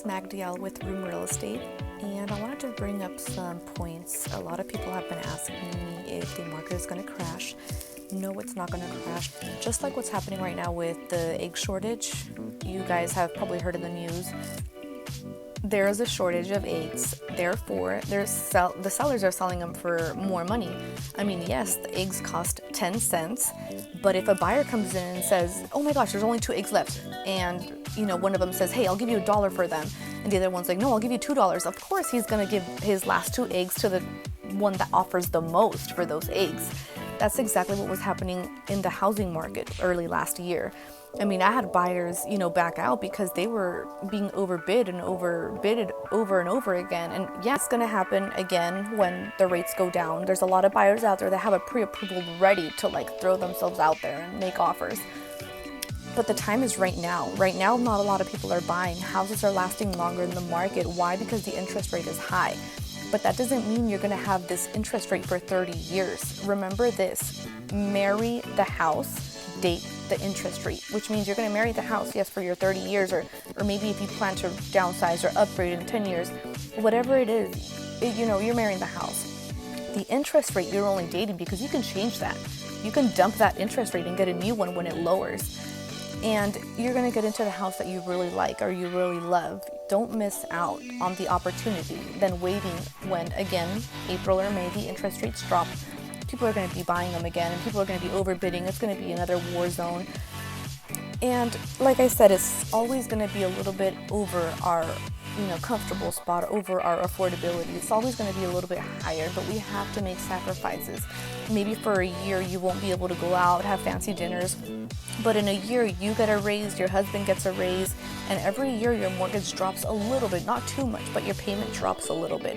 is Magdiel with Room Real Estate, and I wanted to bring up some points. A lot of people have been asking me if the market is going to crash. No, it's not going to crash. Just like what's happening right now with the egg shortage, you guys have probably heard in the news. There is a shortage of eggs, therefore the sellers are selling them for more money. I mean, yes, the eggs cost 10 cents, but if a buyer comes in and says, oh my gosh, there's only 2 eggs left, and one of them says, hey, I'll give you $1 for them, and the other one's like, no, I'll give you $2. Of course he's going to give his last 2 eggs to the one that offers the most for those eggs. That's exactly what was happening in the housing market early last year. I mean, I had buyers, back out because they were being overbid and overbidded over and over again. And yeah, it's going to happen again when the rates go down. There's a lot of buyers out there that have a pre-approval ready to throw themselves out there and make offers. But the time is right now. Right now, not a lot of people are buying. Houses are lasting longer in the market. Why? Because the interest rate is high. But that doesn't mean you're going to have this interest rate for 30 years. Remember this, marry the house, date the interest rate, which means you're going to marry the house, yes, for your 30 years, or maybe if you plan to downsize or upgrade in 10 years, whatever it is, you're marrying the house. The interest rate you're only dating because you can change that. You can dump that interest rate and get a new one when it lowers. And you're going to get into the house that you really like or you really love. Don't miss out on the opportunity. Then waiting when, again, April or May, the interest rates drop. People are going to be buying them again, and people are going to be overbidding. It's going to be another war zone. And like I said, it's always going to be a little bit over our comfortable spot, over our affordability. It's always going to be a little bit higher, but we have to make sacrifices. Maybe for a year you won't be able to go out, have fancy dinners, but in a year you get a raise, your husband gets a raise, and every year your mortgage drops a little bit, not too much, but your payment drops a little bit.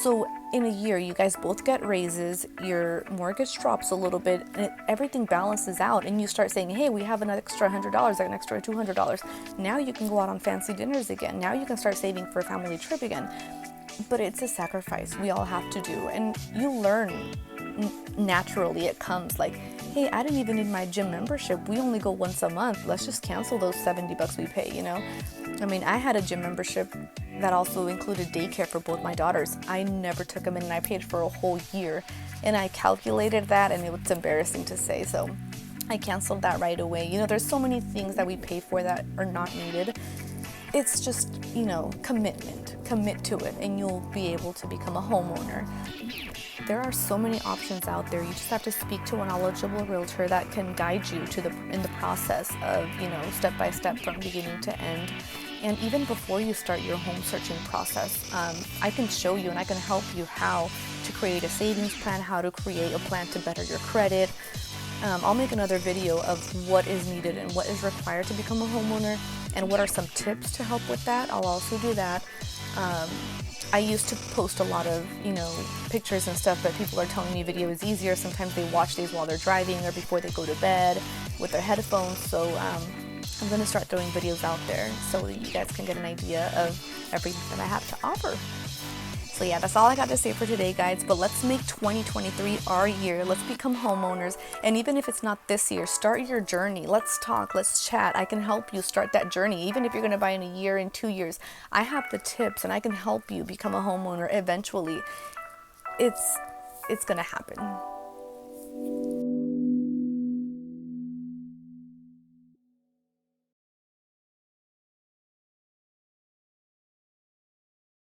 So in a year you guys both get raises, your mortgage drops a little bit, and everything balances out, and you start saying, hey, we have an extra $100, an extra $200. Now you can go out on fancy dinners again. Now you can start saving for a family trip again. But it's a sacrifice we all have to do, and you learn naturally. It comes like, hey, I didn't even need my gym membership. We only go once a month. Let's just cancel those $70 we pay, I mean, I had a gym membership that also included daycare for both my daughters. I never took them in, and I paid for a whole year. And I calculated that, and it was embarrassing to say, so I canceled that right away. There's so many things that we pay for that are not needed. It's just, commitment. Commit to it, and you'll be able to become a homeowner. There are so many options out there. You just have to speak to a knowledgeable realtor that can guide you in the process of, step by step from beginning to end. And even before you start your home searching process, I can show you and I can help you how to create a savings plan, how to create a plan to better your credit. I'll make another video of what is needed and what is required to become a homeowner and what are some tips to help with that. I'll also do that. I used to post a lot of, pictures and stuff, but people are telling me video is easier. Sometimes they watch these while they're driving or before they go to bed with their headphones. So I'm going to start throwing videos out there so that you guys can get an idea of everything that I have to offer. So yeah, that's all I got to say for today, guys. But let's make 2023 our year. Let's become homeowners. And even if it's not this year, start your journey. Let's talk. Let's chat. I can help you start that journey. Even if you're going to buy in a year, in 2 years, I have the tips and I can help you become a homeowner eventually. It's going to happen.